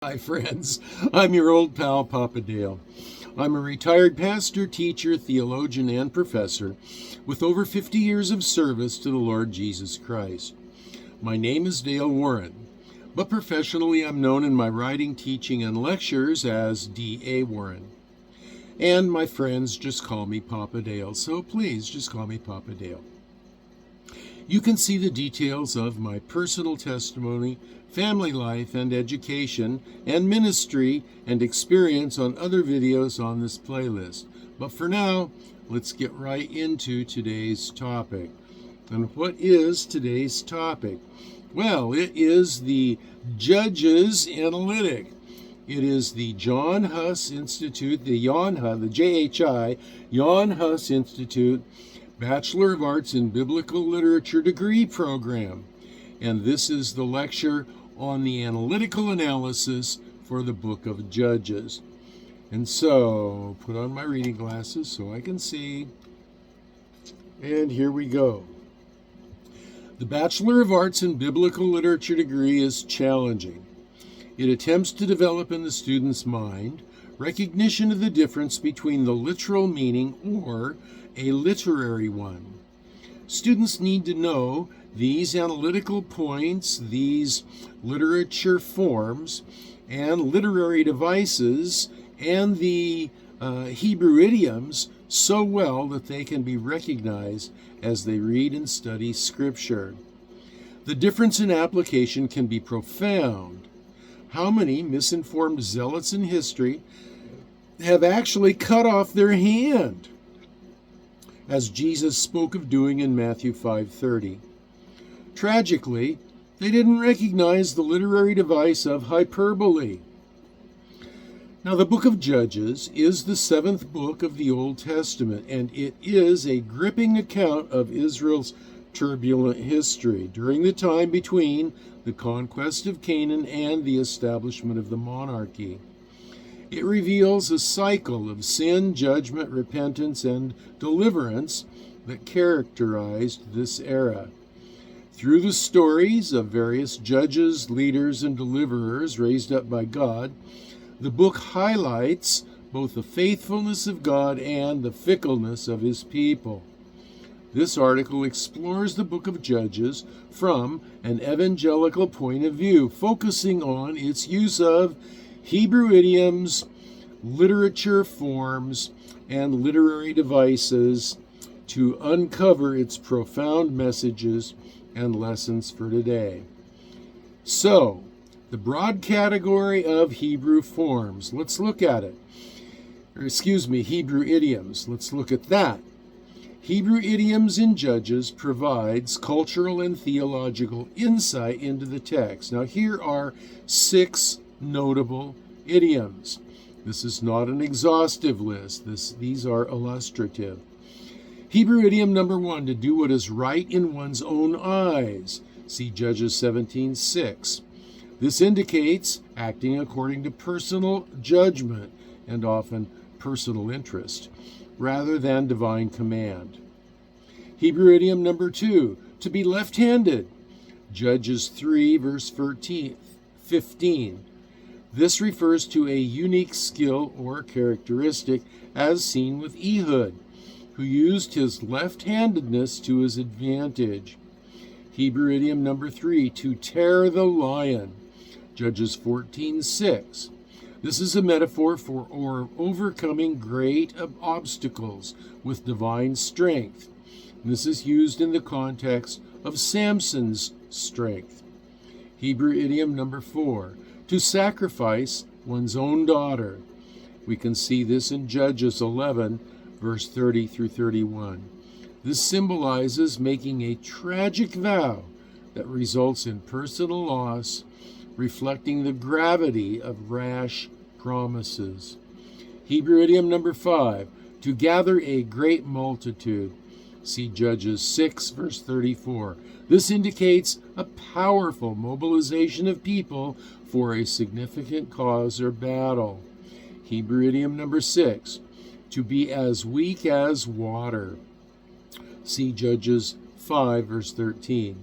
Hi friends, I'm your old pal Papa Dale. I'm a retired pastor, teacher, theologian, and professor with over 50 years of service to the Lord Jesus Christ. My name is Dale Warren, but professionally I'm known in my writing, teaching, and lectures as D.A. Warren. And my friends just call me Papa Dale, so please just call me Papa Dale. You can see the details of my personal testimony, family life and education, and ministry and experience on other videos on this playlist. But for now, let's get right into today's topic. And what is today's topic? Well, it is the Judges Analytic. It is the John Huss Institute, the JHI, John Huss Institute Bachelor of Arts in Biblical Literature degree program. And this is the lecture on the analytical analysis for the book of Judges. And so, put on my reading glasses so I can see. And here we go. The Bachelor of Arts in Biblical Literature degree is challenging. It attempts to develop in the student's mind recognition of the difference between the literal meaning or a literary one. Students need to know these analytical points, these literature forms, and literary devices, and the Hebrew idioms so well that they can be recognized as they read and study Scripture. The difference in application can be profound. How many misinformed zealots in history have actually cut off their hand, as Jesus spoke of doing in Matthew 5:30. Tragically, they didn't recognize the literary device of hyperbole. Now, the book of Judges is the seventh book of the Old Testament, and it is a gripping account of Israel's turbulent history during the time between the conquest of Canaan and the establishment of the monarchy. It reveals a cycle of sin, judgment, repentance, and deliverance that characterized this era. Through the stories of various judges, leaders, and deliverers raised up by God, the book highlights both the faithfulness of God and the fickleness of his people. This article explores the book of Judges from an evangelical point of view, focusing on its use of Hebrew idioms, literature forms, and literary devices to uncover its profound messages and lessons for today. So, the broad category of Hebrew forms, let's look at it. Hebrew idioms, let's look at that. Hebrew idioms in Judges provides cultural and theological insight into the text. Now, here are 6 notable idioms. This is not an exhaustive list. These are illustrative. Hebrew idiom number 1, to do what is right in one's own eyes. See Judges 17:6. This indicates acting according to personal judgment and often personal interest, rather than divine command. Hebrew idiom number 2, to be left-handed. Judges 3, verse 15. This refers to a unique skill or characteristic as seen with Ehud, who used his left-handedness to his advantage. Hebrew idiom number 3, to tear the lion. Judges 14:6. This is a metaphor for overcoming great obstacles with divine strength. This is used in the context of Samson's strength. Hebrew idiom number 4, to sacrifice one's own daughter. We can see this in Judges 11, verse 30 through 31. This symbolizes making a tragic vow that results in personal loss, reflecting the gravity of rash promises. Hebrew idiom number 5, to gather a great multitude. See Judges 6, verse 34. This indicates a powerful mobilization of people for a significant cause or battle. Hebrew idiom number 6, to be as weak as water. See Judges 5, verse 13.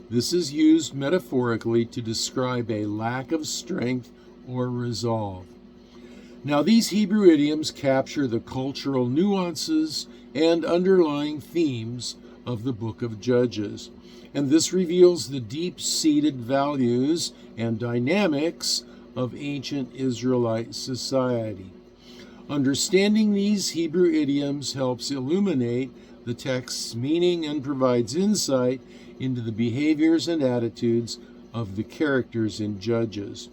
This is used metaphorically to describe a lack of strength or resolve. Now, these Hebrew idioms capture the cultural nuances and underlying themes of the book of Judges, and this reveals the deep-seated values and dynamics of ancient Israelite society. Understanding these Hebrew idioms helps illuminate the text's meaning and provides insight into the behaviors and attitudes of the characters in Judges.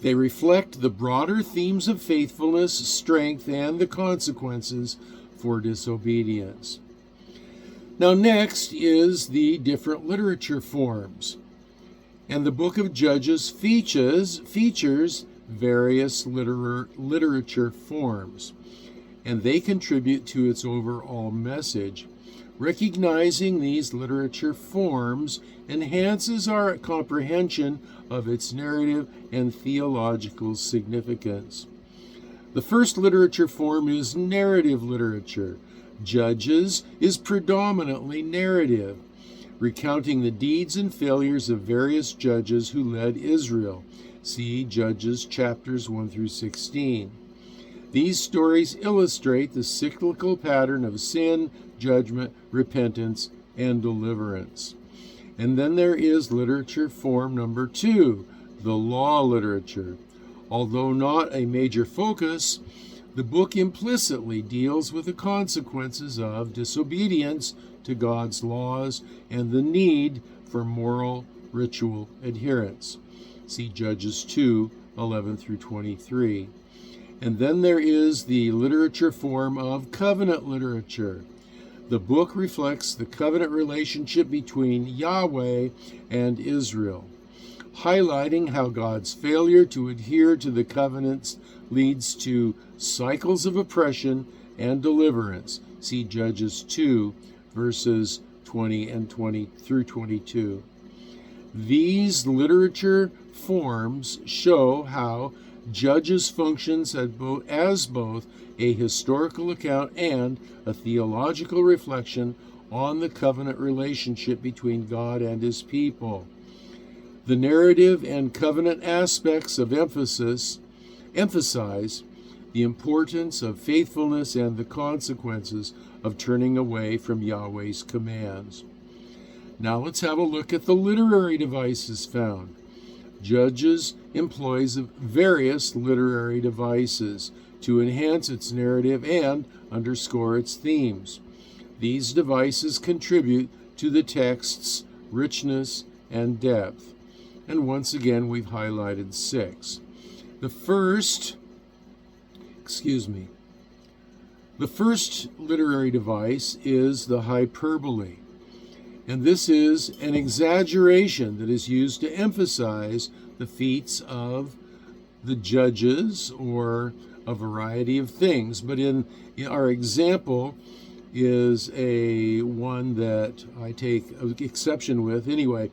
They reflect the broader themes of faithfulness, strength, and the consequences for disobedience. Now, next is the different literature forms. And the book of Judges features various literature forms, and they contribute to its overall message. Recognizing these literature forms enhances our comprehension of its narrative and theological significance. The first literature form is narrative literature. Judges is predominantly narrative, recounting the deeds and failures of various judges who led Israel. See Judges chapters 1 through 16. These stories illustrate the cyclical pattern of sin, judgment, repentance, and deliverance. And then there is literature form number 2, the law literature. Although not a major focus, the book implicitly deals with the consequences of disobedience to God's laws and the need for moral ritual adherence. See Judges 2, 11 through 23. And then there is the literature form of covenant literature. The book reflects the covenant relationship between Yahweh and Israel, highlighting how God's failure to adhere to the covenants leads to cycles of oppression and deliverance. See Judges 2, verses 20 and 20 through 22. These literature forms show how Judges functions as both a historical account and a theological reflection on the covenant relationship between God and his people. The narrative and covenant aspects of emphasize the importance of faithfulness and the consequences of turning away from Yahweh's commands. Now let's have a look at the literary devices found. Judges employs various literary devices to enhance its narrative and underscore its themes. These devices contribute to the text's richness and depth. And once again, we've highlighted 6. The first literary device is the hyperbole. And this is an exaggeration that is used to emphasize the feats of the judges or a variety of things. But in our example is one that I take exception with. Anyway,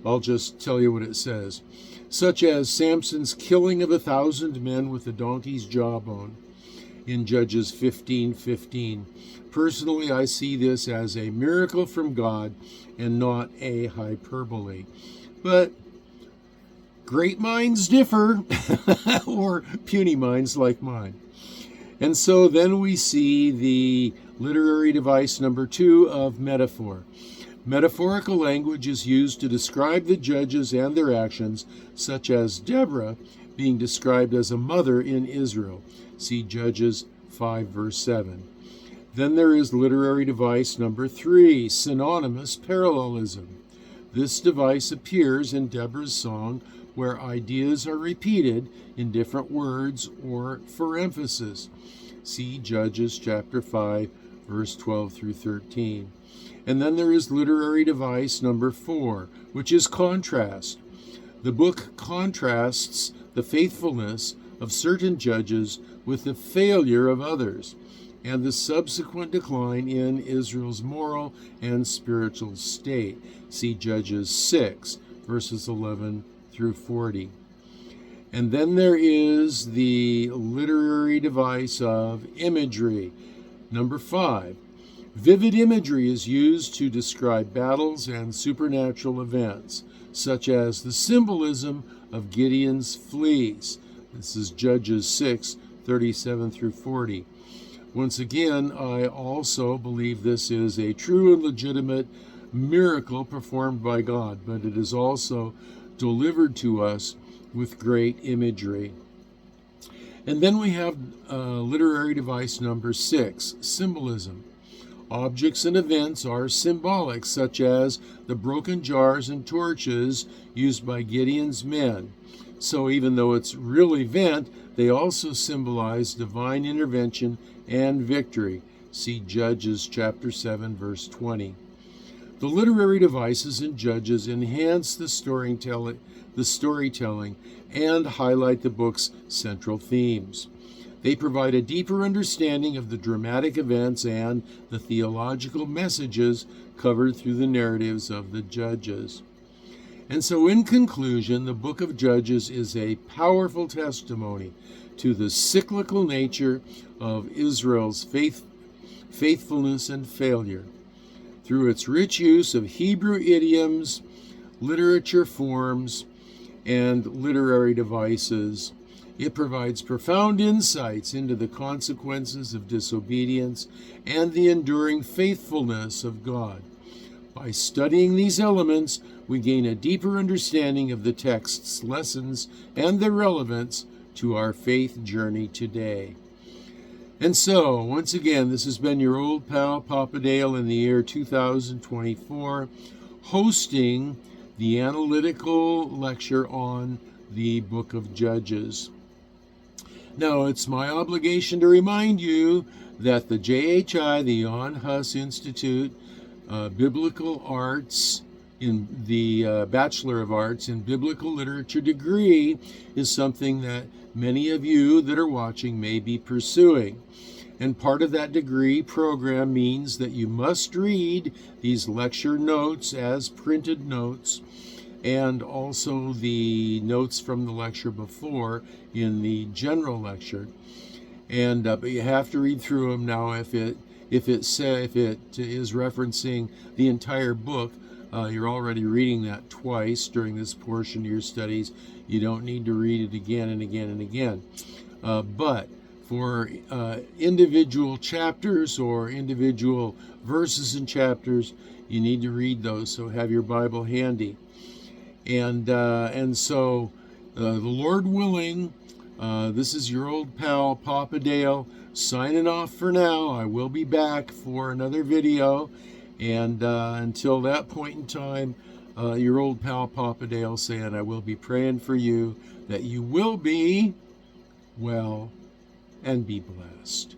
I'll just tell you what it says. Such as Samson's killing of 1,000 men with a donkey's jawbone in Judges 15:15. Personally, I see this as a miracle from God and not a hyperbole. But great minds differ, or puny minds like mine. And so then we see the literary device number 2 of metaphor. Metaphorical language is used to describe the judges and their actions, such as Deborah being described as a mother in Israel. See Judges 5, verse 7. Then there is literary device number 3, synonymous parallelism. This device appears in Deborah's song where ideas are repeated in different words or for emphasis. See Judges chapter 5, verse 12 through 13. And then there is literary device number 4, which is contrast. The book contrasts the faithfulness of certain judges with the failure of others, and the subsequent decline in Israel's moral and spiritual state. See Judges 6, verses 11 through 40. And then there is the literary device of imagery. Number 5. Vivid imagery is used to describe battles and supernatural events, such as the symbolism of Gideon's fleece, This is Judges 6:37 through 40. Once again, I also believe this is a true and legitimate miracle performed by God, but it is also delivered to us with great imagery. And then we have literary device number 6, symbolism. Objects and events are symbolic, such as the broken jars and torches used by Gideon's men. So even though it's a real event, they also symbolize divine intervention and victory. See Judges chapter 7, verse 20. The literary devices in Judges enhance the storytelling and highlight the book's central themes. They provide a deeper understanding of the dramatic events and the theological messages covered through the narratives of the Judges. And so in conclusion, the book of Judges is a powerful testimony to the cyclical nature of Israel's faithfulness and failure. Through its rich use of Hebrew idioms, literature forms, and literary devices, it provides profound insights into the consequences of disobedience and the enduring faithfulness of God. By studying these elements, we gain a deeper understanding of the text's lessons and their relevance to our faith journey today. And so, once again, this has been your old pal Papa Dale in the year 2024, hosting the analytical lecture on the book of Judges. Now, it's my obligation to remind you that the JHI, the Jan Hus Institute, Biblical Arts, in the Bachelor of Arts in Biblical Literature degree is something that many of you that are watching may be pursuing. And part of that degree program means that you must read these lecture notes as printed notes, and also the notes from the lecture before in the general lecture. And but you have to read through them. Now, if it is referencing the entire book, you're already reading that twice during this portion of your studies. You don't need to read it again and again and again. But for individual chapters or individual verses and chapters, you need to read those. So have your Bible handy. And so, the Lord willing, this is your old pal Papa Dale signing off for now. I will be back for another video, and until that point in time, your old pal Papa Dale saying I will be praying for you that you will be well and be blessed.